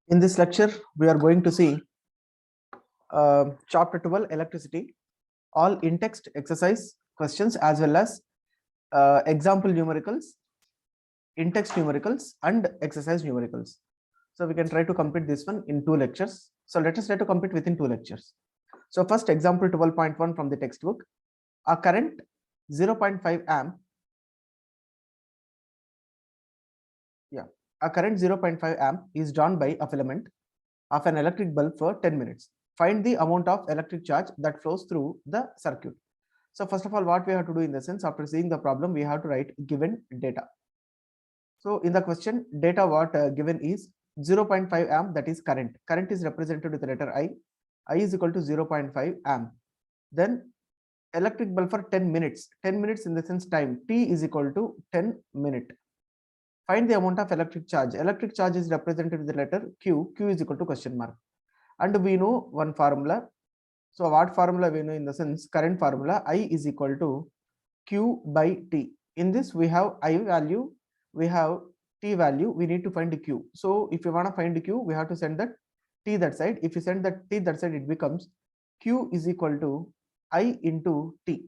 In this lecture, we are going to see chapter 12 electricity, all in-text exercise questions as well as example numericals, in-text numericals and exercise numericals. So we can try to complete this one in 2 lectures. So let us try to complete within 2 lectures. So first example 12.1 from the textbook. A current 0.5 amp. A current 0.5 amp is drawn by a filament of an electric bulb for 10 minutes. Find the amount of electric charge that flows through the circuit. So first of all, what we have to do in the sense, after seeing the problem, we have to write given data. So in the question, data what given is 0.5 amp, that is current. Current is represented with the letter I. I is equal to 0.5 amp. Then electric bulb for 10 minutes. 10 minutes in the sense time, T is equal to 10 minute. Find the amount of electric charge. Electric charge is represented with the letter Q. Q is equal to question mark. And we know one formula. So what formula we know in the sense, current formula, I is equal to Q by T. In this we have I value, we have T value, we need to find the Q. So if you want to find the Q, we have to send that T that side. If you send that T that side, it becomes Q is equal to I into T.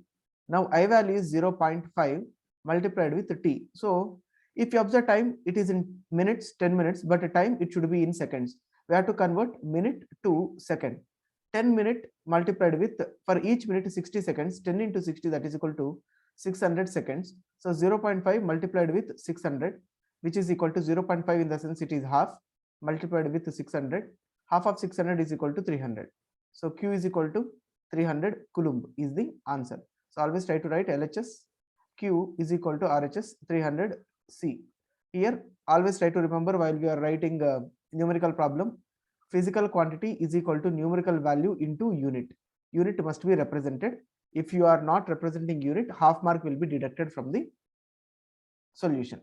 Now I value is 0.5 multiplied with T. So if you observe time, it is in minutes, 10 minutes, but the time it should be in seconds. We have to convert minute to second. 10 minute multiplied with, for each minute 60 seconds, 10 into 60, that is equal to 600 seconds. So 0.5 multiplied with 600, which is equal to 0.5 in the sense it is half, multiplied with 600. Half of 600 is equal to 300. So Q is equal to 300 Coulomb is the answer. So always try to write LHS Q is equal to RHS 300 C. Here always try to remember while we are writing a numerical problem, physical quantity is equal to numerical value into unit. Unit must be represented. If you are not representing unit, half mark will be deducted from the solution.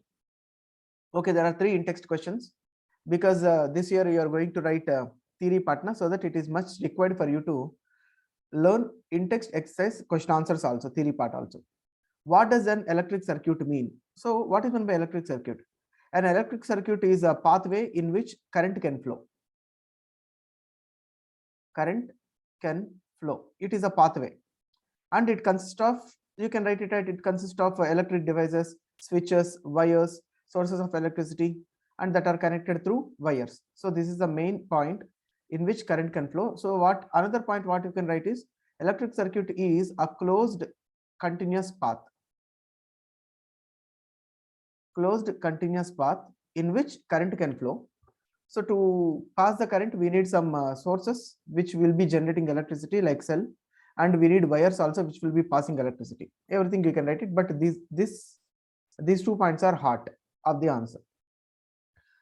Okay, there are 3 in-text questions because this year you are going to write a theory partner, so that it is much required for you to learn in-text exercise question answers also, theory part also. What does an electric circuit mean? So what is meant by electric circuit? An electric circuit is a pathway in which current can flow. Current can flow. It is a pathway, and it consists of, you can write it at, it consists of electric devices, switches, wires, sources of electricity, and that are connected through wires. So this is the main point in which current can flow. So what another point what you can write is, electric circuit is a closed continuous path. Closed continuous path in which current can flow. So to pass the current, we need some sources which will be generating electricity like cell, and we need wires also which will be passing electricity. Everything you can write it, but these 2 points are heart of the answer.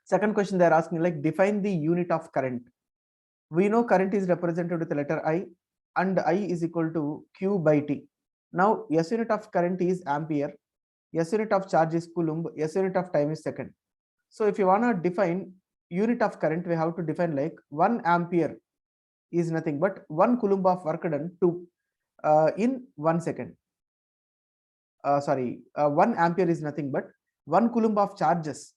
Second question they are asking, like, define the unit of current. We know current is represented with the letter I, and I is equal to Q by T. Now S unit of current is ampere, S unit of charge is Coulomb, S unit of time is second. So if you want to define unit of current, we have to define like 1 ampere is nothing but 1 Coulomb of work done to in 1 second. 1 ampere is nothing but 1 Coulomb of charges.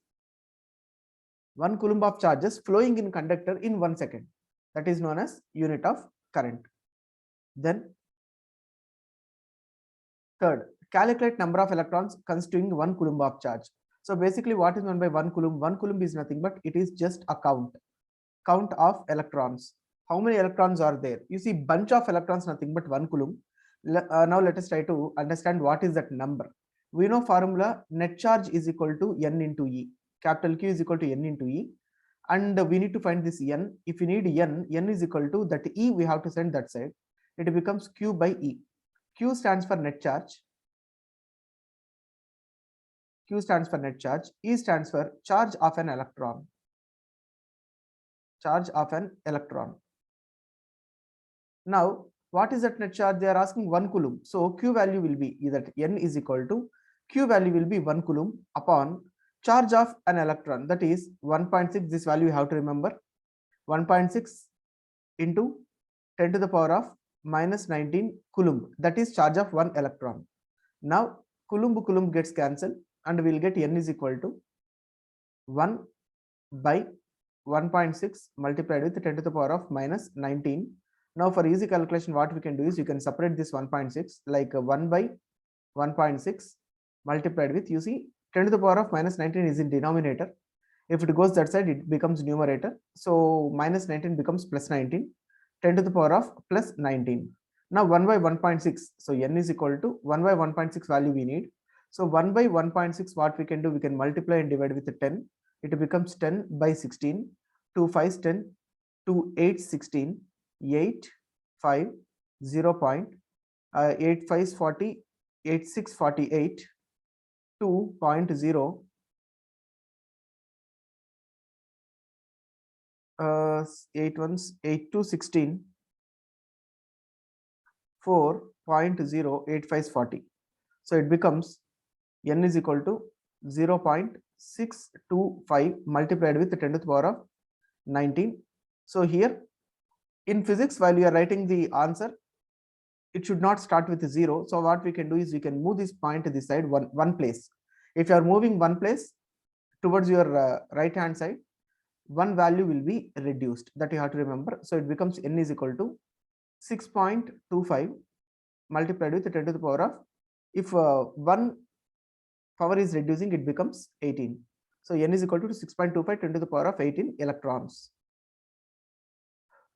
1 Coulomb of charges flowing in conductor in 1 second. That is known as unit of current. Then third, calculate number of electrons constituting 1 Coulomb of charge. So basically what is meant by 1 Coulomb? 1 Coulomb is nothing but it is just a count of electrons. How many electrons are there? You see bunch of electrons, nothing but 1 Coulomb. Now let us try to understand what is that number. We know formula, net charge is equal to N into E. Capital Q is equal to N into E. And we need to find this N. If you need N is equal to that E, we have to send that side. It becomes Q by E. Q stands for net charge. Q stands for net charge. E stands for charge of an electron. Charge of an electron. Now, what is that net charge? They are asking 1 Coulomb. So Q value will be that N is equal to, Q value will be 1 Coulomb upon charge of an electron, that is 1.6. This value you have to remember, 1.6 into 10 to the power of minus 19 Coulomb, that is charge of 1 electron. Now Coulomb gets cancelled and we will get N is equal to 1 by 1.6 multiplied with 10 to the power of minus 19. Now for easy calculation, what we can do is you can separate this 1.6 like 1 by 1.6 multiplied with, you see 10 to the power of minus 19 is in denominator. If it goes that side, it becomes numerator. So minus 19 becomes plus 19, 10 to the power of plus 19. Now 1 by 1.6. So n is equal to 1 by 1.6 value we need. So 1 by 1.6, what we can do, we can multiply and divide with 10. It becomes 10 by 16. 2 5 is 10, 2 8 16, 8 5 0. 8 5 is 40, 8 6 48, 2.0. 8 ones 8 to 16, 4.085 is 40. So it becomes n is equal to 0.625 multiplied with 10 to the power of 19. So here in physics, while you are writing the answer, it should not start with 0. So what we can do is we can move this point to this side one place. If you are moving one place towards your right hand side, one value will be reduced, that you have to remember. So it becomes n is equal to 6.25 multiplied with 10 to the power of, if one power is reducing, it becomes 18. So n is equal to 6.25 10 to the power of 18 electrons.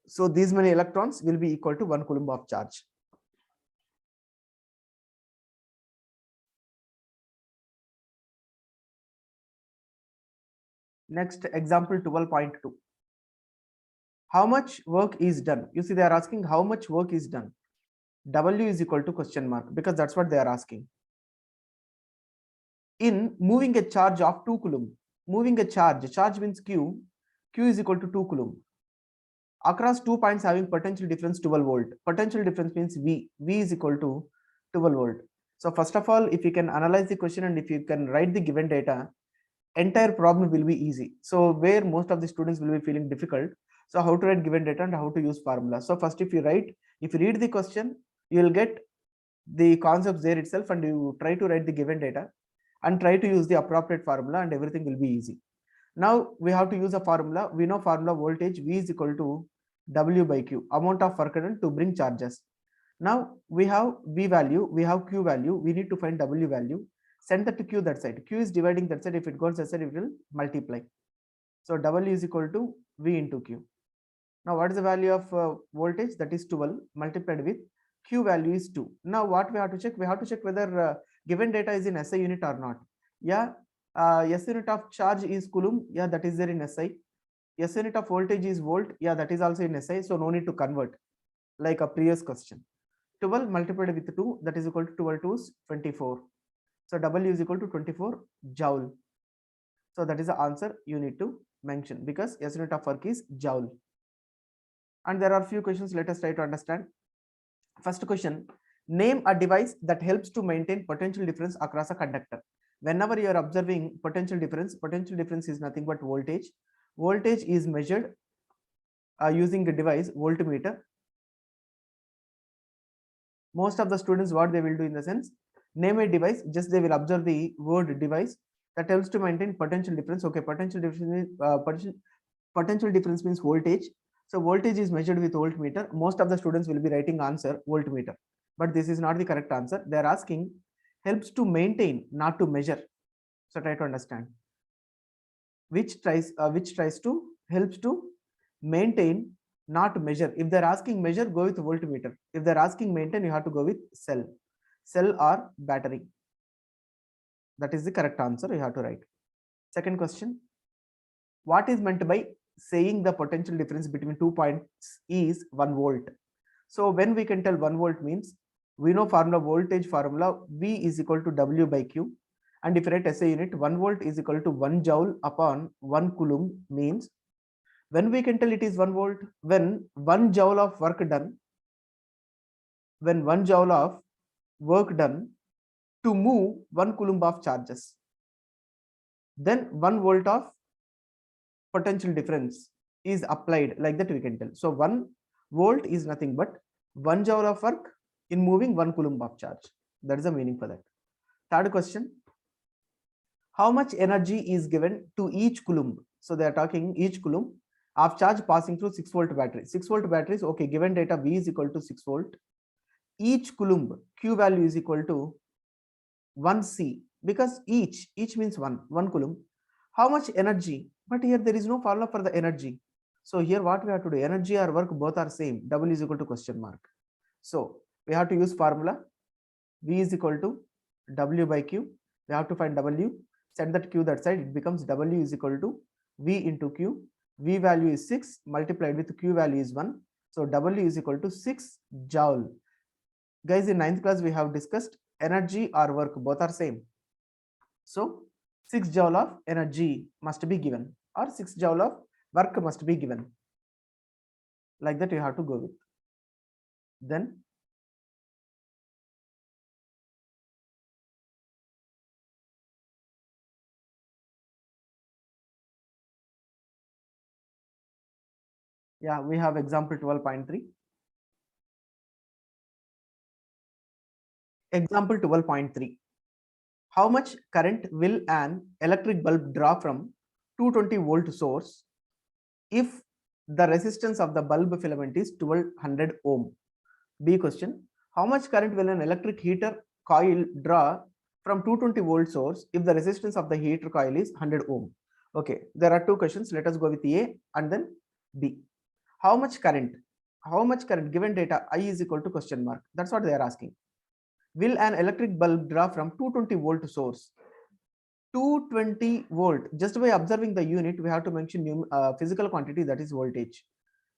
So these many electrons will be equal to 1 coulomb of charge. Next, example 12.2. How much work is done? You see, they are asking how much work is done. W is equal to question mark, because that's what they are asking. In moving a charge of 2 coulomb, moving a charge means Q is equal to 2 coulomb. Across 2 points having potential difference 12 volt. Potential difference means V is equal to 12 volt. So first of all, if you can analyze the question and if you can write the given data, entire problem will be easy. So where most of the students will be feeling difficult, so how to write given data and how to use formula. So first, if you read the question, you will get the concepts there itself, and you try to write the given data and try to use the appropriate formula, and everything will be easy. Now we have to use a formula. We know formula voltage V is equal to W by Q, amount of work done to bring charges. Now we have V value, we have Q value, we need to find W value. Send that to Q that side. Q is dividing that side. If it goes that side, it will multiply. So W is equal to V into Q. Now what is the value of voltage? That is 12 multiplied with Q value is 2. Now what we have to check? We have to check whether given data is in SI unit or not. Yeah, S unit of charge is coulomb. Yeah, that is there in SI. S unit of voltage is volt. Yeah, that is also in SI. So no need to convert like a previous question. 12 multiplied with 2, that is equal to 12 to 24. So W is equal to 24 joule. So that is the answer you need to mention, because S unit of work is joule. And there are few questions. Let us try to understand. First question, name a device that helps to maintain potential difference across a conductor. Whenever you are observing potential difference is nothing but voltage. Voltage is measured using a device, voltmeter. Most of the students, what they will do in the sense, name a device, just they will observe the word device that helps to maintain potential difference. Okay, potential difference means voltage. So voltage is measured with voltmeter. Most of the students will be writing answer voltmeter, but this is not the correct answer. They are asking helps to maintain, not to measure. So try to understand which tries to helps to maintain, not measure. If they're asking measure, go with voltmeter. If they're asking maintain, you have to go with cell or battery. That is the correct answer you have to write. Second question, what is meant by saying the potential difference between 2 points is 1 volt? So when we can tell 1 volt means, we know formula, voltage formula, V is equal to W by Q. And if you write SI unit, 1 volt is equal to 1 joule upon 1 coulomb, means when we can tell it is 1 volt, when 1 joule of work done, to move 1 coulomb of charges, then 1 volt of potential difference is applied, like that we can tell. So 1 volt is nothing but 1 joule of work in moving 1 coulomb of charge. That is the meaning for that. Third question, how much energy is given to each coulomb? So they are talking each coulomb, of charge passing through 6-volt battery. 6-volt batteries, okay, given data V is equal to 6 volt. Each coulomb Q value is equal to 1 C, because each means one coulomb. How much energy? But here there is no formula for the energy. So here what we have to do, energy or work both are same, W is equal to question mark. So we have to use formula, V is equal to W by Q. We have to find W, set that Q that side, it becomes W is equal to V into Q. V value is 6 multiplied with Q value is 1. So W is equal to 6 joule. Guys, in 9th class we have discussed energy or work both are same. So 6 joule of energy must be given, or 6 joule of work must be given. Like that you have to go with. Then yeah, we have example 12.3. Example 12.3. How much current will an electric bulb draw from 220 volt source if the resistance of the bulb filament is 1200 ohm? B question. How much current will an electric heater coil draw from 220 volt source if the resistance of the heater coil is 100 ohm? Okay, there are two questions. Let us go with A and then B. How much current? How much current given data I is equal to question mark? That's what they are asking. Will an electric bulb draw from 220 volt source? 220 volt. Just by observing the unit, we have to mention physical quantity, that is voltage.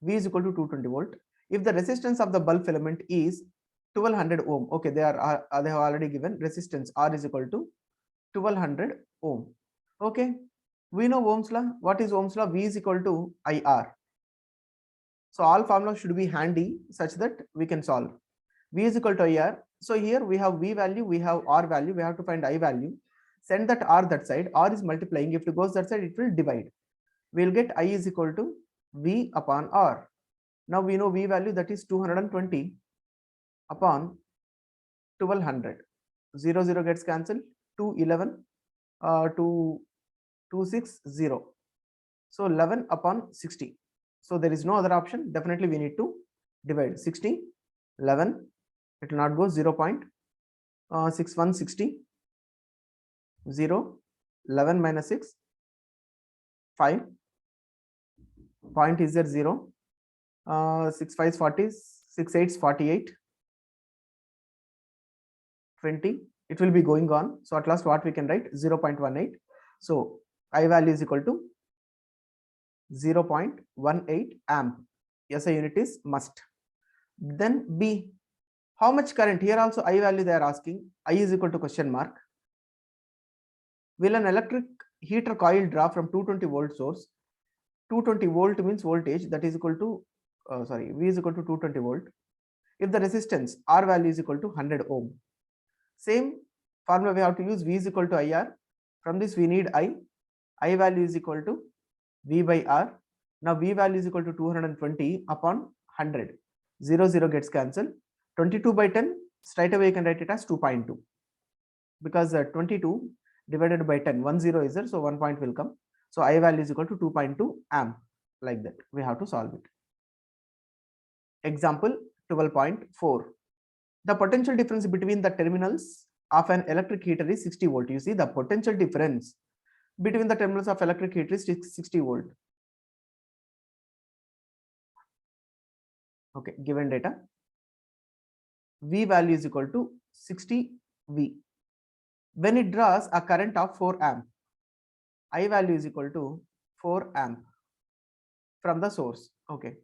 V is equal to 220 volt. If the resistance of the bulb filament is 1200 ohm, okay, they have already given resistance R is equal to 1200 ohm. Okay, we know Ohm's law. What is Ohm's law? V is equal to IR. So all formulas should be handy such that we can solve. V is equal to IR. So here we have V value, we have R value, we have to find I value. Send that R that side, R is multiplying. If it goes that side, it will divide. We'll get I is equal to V upon R. Now we know V value, that is 220 upon 1200. 0, 0 gets cancelled. 211, 260. So 11 upon 60. So there is no other option. Definitely we need to divide 60, 11. It will not go 0 0.6160. 0, 11 minus 6, 5. Point is there 0. 6 5 is 40, 6 8 is 48. 20. It will be going on. So at last what we can write? 0.18. So I value is equal to 0.18 amp. SI unit is must. Then B. How much current? Here also I value they are asking. I is equal to question mark. Will an electric heater coil draw from 220 volt source? 220 volt means voltage, that is equal to V is equal to 220 volt. If the resistance R value is equal to 100 ohm. Same formula we have to use. V is equal to IR. From this we need I value is equal to V by R. Now V value is equal to 220 upon 100. 0 0 gets cancelled. 22 by 10, straight away you can write it as 2.2, because 22 divided by 10, 1 0 is there, so 1 point will come. So I value is equal to 2.2 amp. Like that we have to solve it. Example 12.4. The potential difference between the terminals of an electric heater is 60 volt. You see, the potential difference between the terminals of electric heater is 60 volt. Okay, given data, V value is equal to 60 V. When it draws a current of 4 amp, I value is equal to 4 amp from the source. Okay,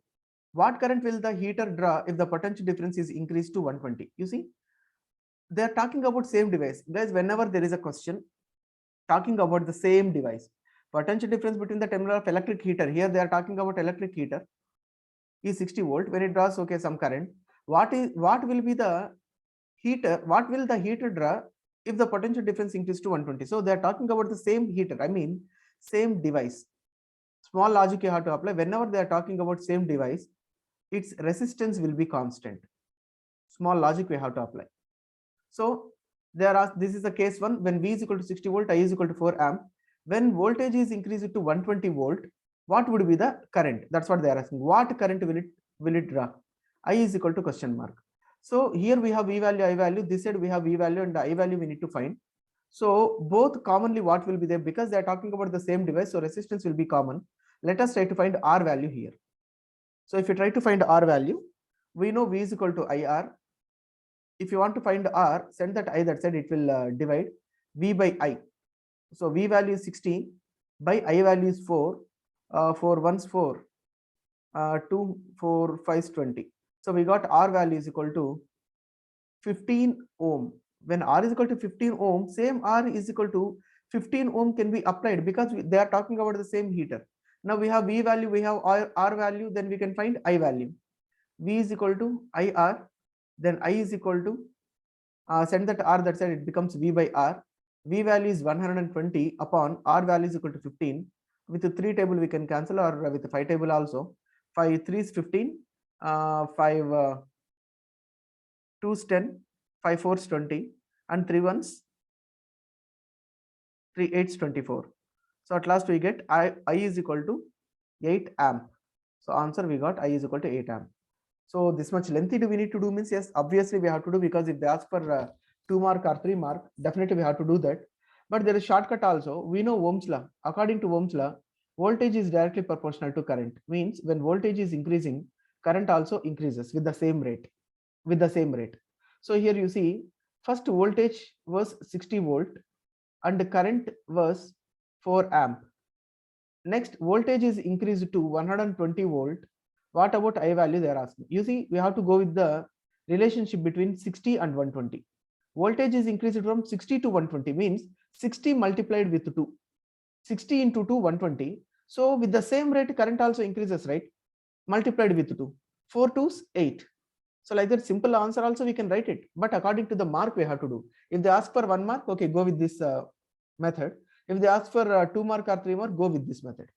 what current will the heater draw if the potential difference is increased to 120? You see, they are talking about same device. Guys, whenever there is a question talking about the same device, potential difference between the terminal of electric heater, here they are talking about electric heater, is 60 volt. When it draws, okay, some current, what will be the heater, what will the heater draw if the potential difference increases to 120? So they are talking about the same heater, I mean same device. Small logic you have to apply. Whenever they are talking about same device, its resistance will be constant. Small logic we have to apply. So there are, this is the case 1, when V is equal to 60 volt, I is equal to 4 amp. When voltage is increased to 120 volt, what would be the current? That's what they are asking. What current will it draw? I is equal to question mark. So here we have V value, I value. This side we have V value and I value we need to find. So both commonly what will be there, because they are talking about the same device, so resistance will be common. Let us try to find R value here. So if you try to find R value, we know V is equal to IR. If you want to find R, send that I that side, it will divide V by I. So V value is 16 by I value is 4. 4 ones 4, 2, 4, 5 is 20. So we got R value is equal to 15 ohm. When R is equal to 15 ohm, same R is equal to 15 ohm can be applied, because they are talking about the same heater. Now we have V value, we have R value, then we can find I value. V is equal to IR, then I is equal to, send that R that side, it becomes V by R. V value is 120 upon R value is equal to 15. With the 3 table we can cancel, or with the 5 table also. 5 3 is 15, 5 2 is 10, 5 4 is 20, and 3 ones 3 8 is 24. So at last we get I is equal to 8 amp. So answer we got I is equal to 8 amp. So this much lengthy do we need to do, means yes, obviously we have to do, because if they ask for 2 mark or 3 mark, definitely we have to do that. But there is shortcut also. We know Ohm's law. According to Ohm's law, voltage is directly proportional to current. Means when voltage is increasing, current also increases with the same rate. So here you see, first voltage was 60 volt and the current was 4 amp. Next, voltage is increased to 120 volt. What about I value they are asking? You see, we have to go with the relationship between 60 and 120. Voltage is increased from 60 to 120, means 60 multiplied with 2. 60 into 2, 120. So with the same rate, current also increases, right? Multiplied with 2. 4 2s 8. So like that, simple answer also we can write it. But according to the mark we have to do. If they ask for 1 mark, okay, go with this method. If they ask for 2 mark or 3 mark, go with this method.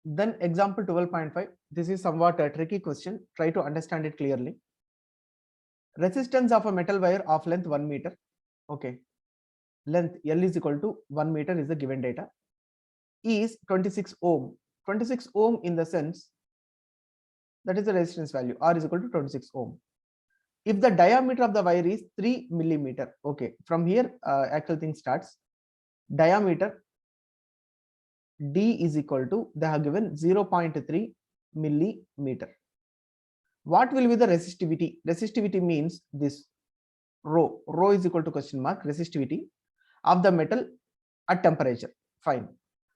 Then example 12.5. This is somewhat a tricky question. Try to understand it clearly. Resistance of a metal wire of length 1 meter. Okay. Length L is equal to 1 meter is the given data. Is 26 ohm. 26 ohm in the sense that is the resistance value. R is equal to 26 ohm. If the diameter of the wire is 3 millimeter. Okay. From here, actual thing starts. Diameter D is equal to, they have given 0.3 millimeter. What will be the resistivity? Resistivity means this rho. Rho is equal to question mark resistivity of the metal at temperature. Fine.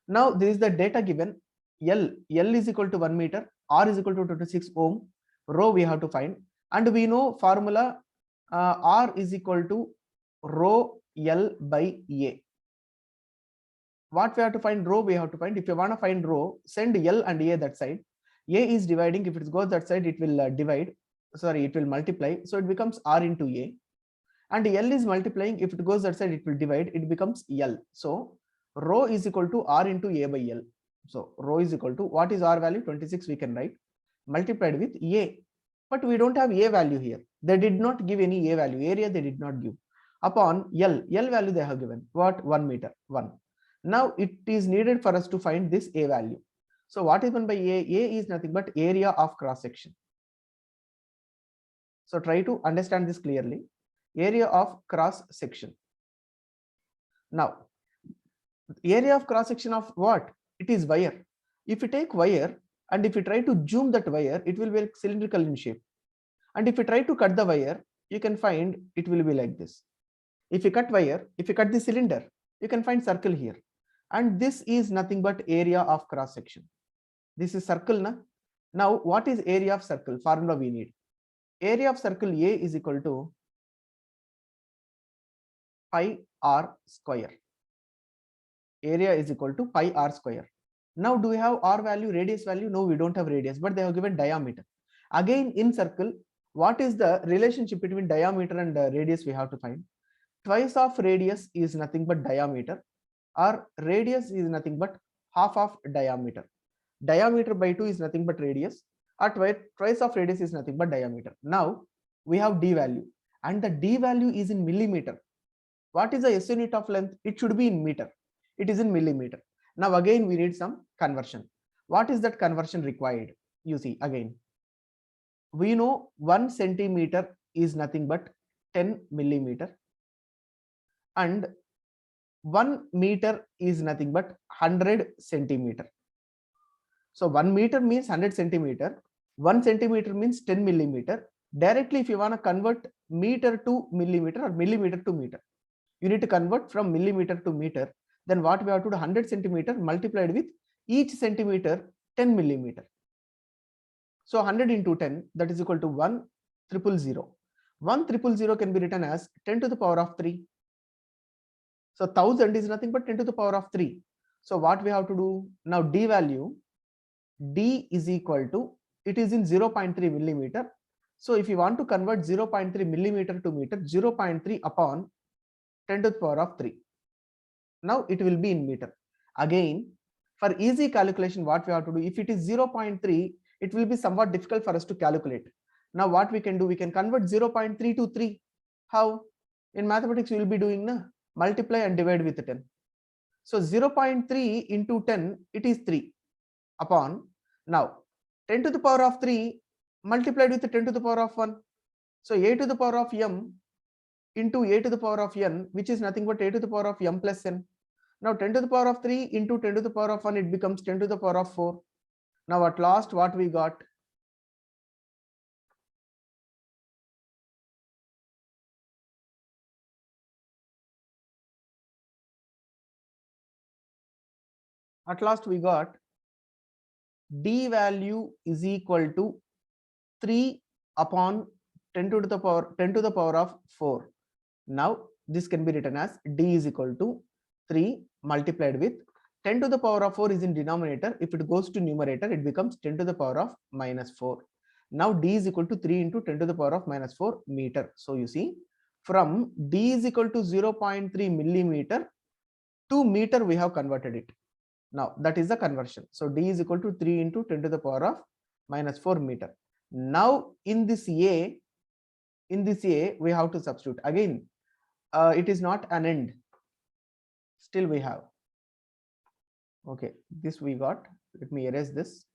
Now this is the data given. L is equal to 1 meter. R is equal to 26 ohm. Rho we have to find. And we know formula R is equal to rho L by A. What we have to find? Rho we have to find. If you want to find rho, send L and A that side. A is dividing. If it goes that side, it will divide. Sorry, it will multiply. So it becomes R into A. And L is multiplying. If it goes that side, it will divide. It becomes L. So rho is equal to R into A by L. So rho is equal to, what is R value? 26 we can write, multiplied with A. But we don't have A value here. They did not give any A value. Area they did not give. Upon L value they have given. What? 1 meter. 1. Now it is needed for us to find this A value. So what is meant by A? A is nothing but area of cross section. So try to understand this clearly. Area of cross section. Now, area of cross section of what? It is wire. If you take wire and if you try to zoom that wire, it will be cylindrical in shape. And if you try to cut the wire, you can find it will be like this. If you cut wire, if you cut the cylinder, you can find circle here. And this is nothing but area of cross section. This is circle. Now, what is area of circle? Formula we need. Area of circle A is equal to pi r square. Area is equal to pi r square. Now, do we have r value, radius value? No, we don't have radius, but they have given diameter. Again, in circle, what is the relationship between diameter and radius we have to find? Twice of radius is nothing but diameter, or radius is nothing but half of diameter. Diameter by 2 is nothing but radius, or twice of radius is nothing but diameter. Now we have d value, and the d value is in millimeter. What is the SI unit of length? It should be in meter. It is in millimeter. Now again we need some conversion. What is that conversion required? You see, again we know 1 centimeter is nothing but 10 millimeter, and 1 meter is nothing but 100 centimeter. So 1 meter means 100 centimeter, 1 centimeter means 10 millimeter. Directly, if you want to convert meter to millimeter or millimeter to meter, you need to convert from millimeter to meter. Then what we have to do, 100 centimeter multiplied with each centimeter 10 millimeter. So 100 into 10, that is equal to 1,000. 1,000 can be written as 10 to the power of 3. So 1000 is nothing but 10 to the power of 3. So what we have to do now, d value, d is equal to, it is in 0.3 millimeter. So if you want to convert 0.3 millimeter to meter, 0.3 upon 10 to the power of 3. Now it will be in meter. Again, for easy calculation, what we have to do, if it is 0.3, it will be somewhat difficult for us to calculate. Now what we can do, we can convert 0.3 to 3. How? In mathematics, we will be doing multiply and divide with 10. So 0.3 into 10, it is 3 upon, now 10 to the power of 3 multiplied with 10 to the power of 1. So a to the power of m into a to the power of n, which is nothing but a to the power of m plus n. Now 10 to the power of 3 into 10 to the power of 1, it becomes 10 to the power of 4. Now at last, what we got? At last we got d value is equal to 3 upon 10 to the power of 4. Now this can be written as d is equal to 3 multiplied with 10 to the power of 4 is in denominator. If it goes to numerator, it becomes 10 to the power of minus 4. Now d is equal to 3 into 10 to the power of minus 4 meter. So you see, from d is equal to 0.3 millimeter to meter, we have converted it. Now that is the conversion. So d is equal to 3 into 10 to the power of minus 4 meter. Now in this a, we have to substitute. Again, it is not an end. Still we have. Okay, this we got. Let me erase this.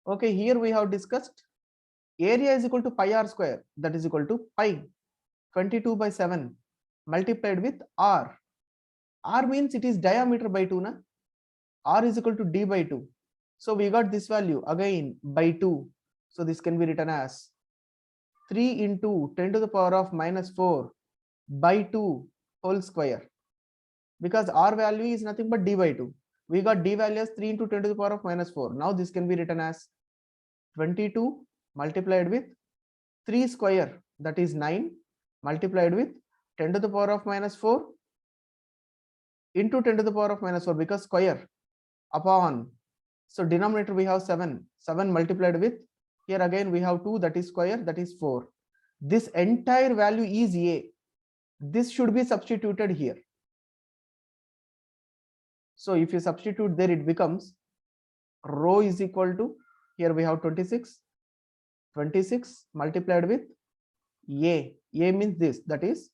Okay, here we have discussed area is equal to pi r square, that is equal to pi 22 by 7 multiplied with r. R means it is diameter by 2 na? R is equal to d by 2. So we got this value again by 2. So this can be written as 3 into 10 to the power of minus 4 by 2 whole square, because r value is nothing but d by 2. We got d value as 3 into 10 to the power of minus 4. Now this can be written as 22 multiplied with 3 square, that is 9, multiplied with 10 to the power of minus 4 into 10 to the power of minus 4, because square, upon, so denominator we have 7 multiplied with, here again we have 2, that is square, that is 4. This entire value is a. This should be substituted here. So if you substitute there, it becomes rho is equal to, here we have 26 multiplied with a means this, that is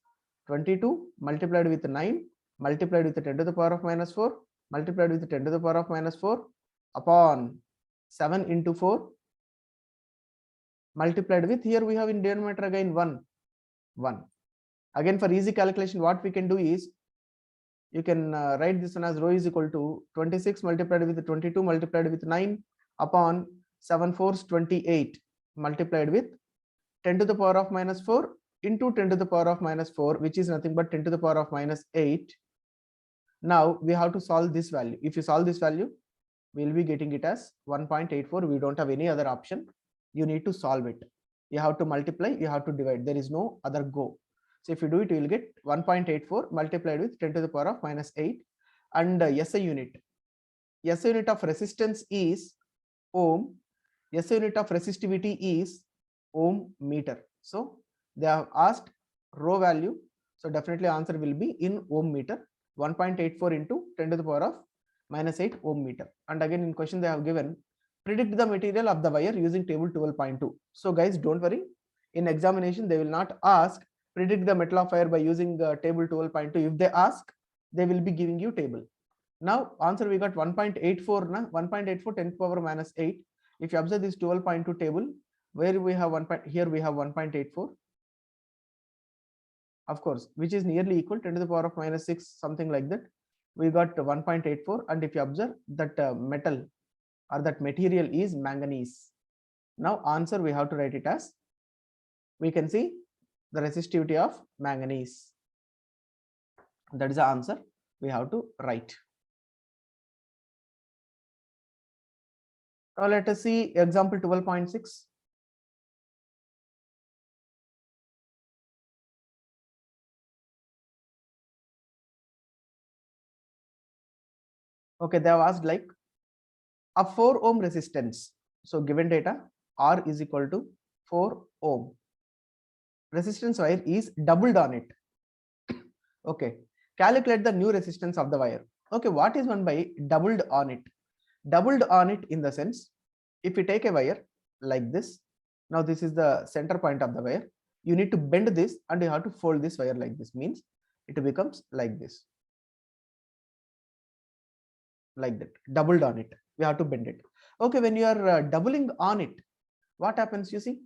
22 multiplied with 9 multiplied with 10 to the power of minus 4 multiplied with 10 to the power of minus 4 upon 7 into 4 multiplied with, here we have in denominator again 1. Again, for easy calculation, what we can do is, you can write this one as rho is equal to 26 multiplied with 22 multiplied with 9 upon 7 4s 28 multiplied with 10 to the power of minus 4 into 10 to the power of minus 4, which is nothing but 10 to the power of minus 8. Now we have to solve this value. If you solve this value, we will be getting it as 1.84. We don't have any other option. You need to solve it. You have to multiply, you have to divide. There is no other go. So if you do it, you will get 1.84 multiplied with 10 to the power of minus 8. And SI unit. SI unit of resistance is ohm. SI unit of resistivity is ohm meter. So they have asked rho value. So definitely answer will be in ohm meter. 1.84 into 10 to the power of minus 8 ohm meter. And again in question they have given predict the material of the wire using table 12.2. So guys, don't worry. In examination, they will not ask predict the metal of wire by using table 12.2. If they ask, they will be giving you table. Now answer we got 1.84 na 1.84 10 to the power minus 8. If you observe this 12.2 table, where we have here we have 1.84, of course, which is nearly equal 10 to the power of minus 6, something like that. We got 1.84, and if you observe that metal or that material is manganese. Now answer we have to write it as, we can see the resistivity of manganese. That is the answer we have to write. Now let us see example 12.6. Okay, they have asked like a 4 ohm resistance. So given data, R is equal to 4 ohm. Resistance wire is doubled on it. Okay, calculate the new resistance of the wire. Okay, what is meant by doubled on it? Doubled on it in the sense, if you take a wire like this, now this is the center point of the wire, you need to bend this and you have to fold this wire like this, means it becomes like this, like that, doubled on it, we have to bend it. Okay, when you are doubling on it, what happens? You see,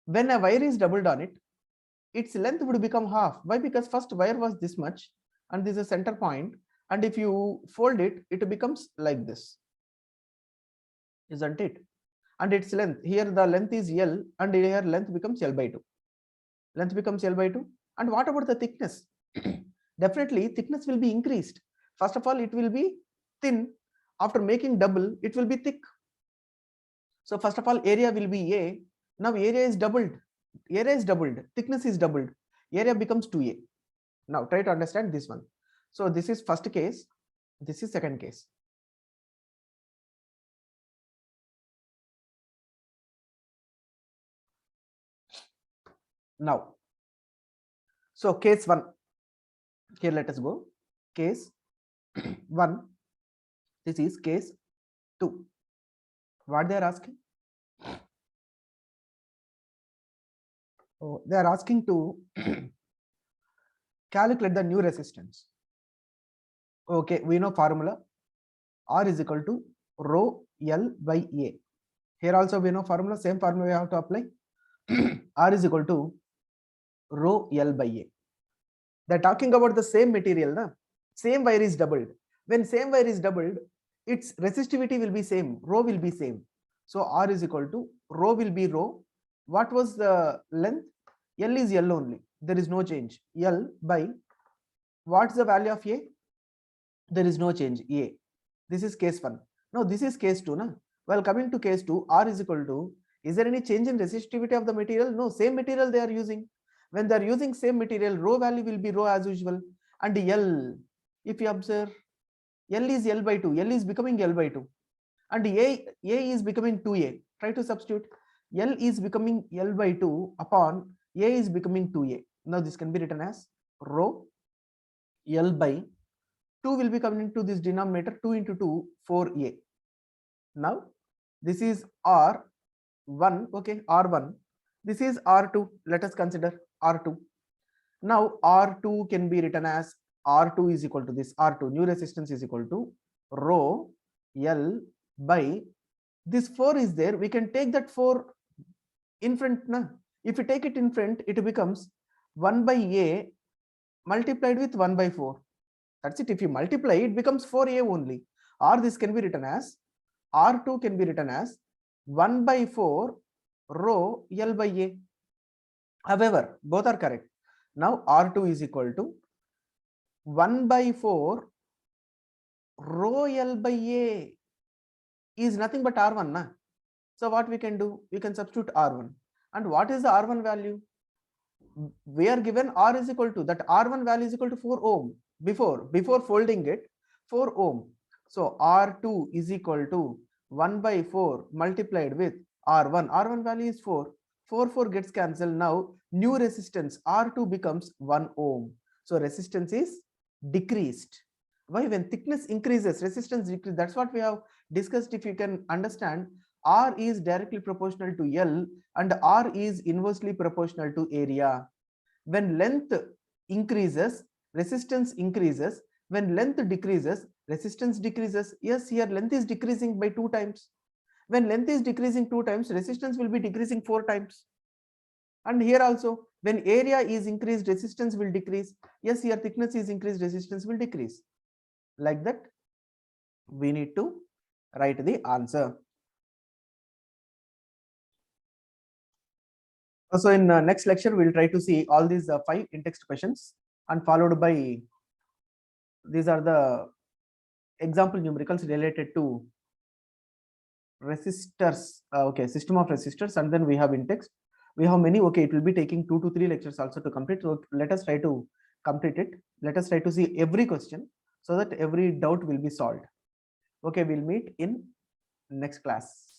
when a wire is doubled on it, its length would become half. Why? Because first wire was this much and this is a center point, and if you fold it, it becomes like this, isn't it? And its length, here the length is L, and here length becomes L by 2. Length becomes L by 2. And what about the thickness? Definitely thickness will be increased. First of all, it will be thin. After making double, it will be thick. So first of all, area will be A. Now area is doubled. Area is doubled. Thickness is doubled. Area becomes 2A. Now try to understand this one. So this is first case. This is second case. Now, so case 1. Here let us go. Case 1. This is case 2. What they are asking? Oh, they are asking to calculate the new resistance. Okay, we know formula. R is equal to rho L by A. Here also we know formula, same formula we have to apply. R is equal to rho L by A. They're talking about the same material, na? Same wire is doubled. When same wire is doubled, its resistivity will be same, rho will be same. So R is equal to rho will be rho. What was the length? L is L only. There is no change. L by, what's the value of A? There is no change, A. This is case 1. Now this is case 2. Na? Well, coming to case 2, R is equal to, is there any change in resistivity of the material? No, same material they are using. When they are using same material, rho value will be rho as usual. And L, if you observe, L is L by 2. L is becoming L by 2. And A is becoming 2A. Try to substitute. L is becoming L by 2 upon A is becoming 2A. Now this can be written as rho L by 2 will be coming into this denominator, 2 into 2, 4A. Now this is R1, okay, R1. This is R2. Let us consider R2. Now R2 can be written as R2 is equal to this R2, new resistance is equal to rho L by this 4 is there. We can take that 4 in front. Na? If you take it in front, it becomes 1 by A multiplied with 1 by 4. That's it. If you multiply, it becomes 4A only. Or this can be written as R2 can be written as 1 by 4 rho L by A. However, both are correct. Now R2 is equal to 1 by 4 rho L by A is nothing but R1. Na? So what we can do? We can substitute R1. And what is the R1 value? We are given R is equal to, that R1 value is equal to 4 ohm. Before folding it, 4 ohm. So R2 is equal to 1 by 4 multiplied with R1. R1 value is 4. 4 gets cancelled. Now new resistance R2 becomes 1 ohm. So resistance is decreased. Why? When thickness increases, resistance decreases. That's what we have discussed if you can understand R is directly proportional to L and R is inversely proportional to area. When length increases, resistance increases. When length decreases, resistance decreases. Yes, here length is decreasing by 2 times. When length is decreasing 2 times, resistance will be decreasing 4 times. And here also, when area is increased, resistance will decrease. Yes, here thickness is increased, resistance will decrease. Like that, we need to write the answer. So in next lecture, we'll try to see all these 5 in-text questions, and followed by, these are the example numericals related to resistors. Okay, system of resistors, and then we have in-text. We have many. Okay, it will be taking 2 to 3 lectures also to complete. So let us try to complete it. Let us try to see every question so that every doubt will be solved. Okay, we'll meet in next class.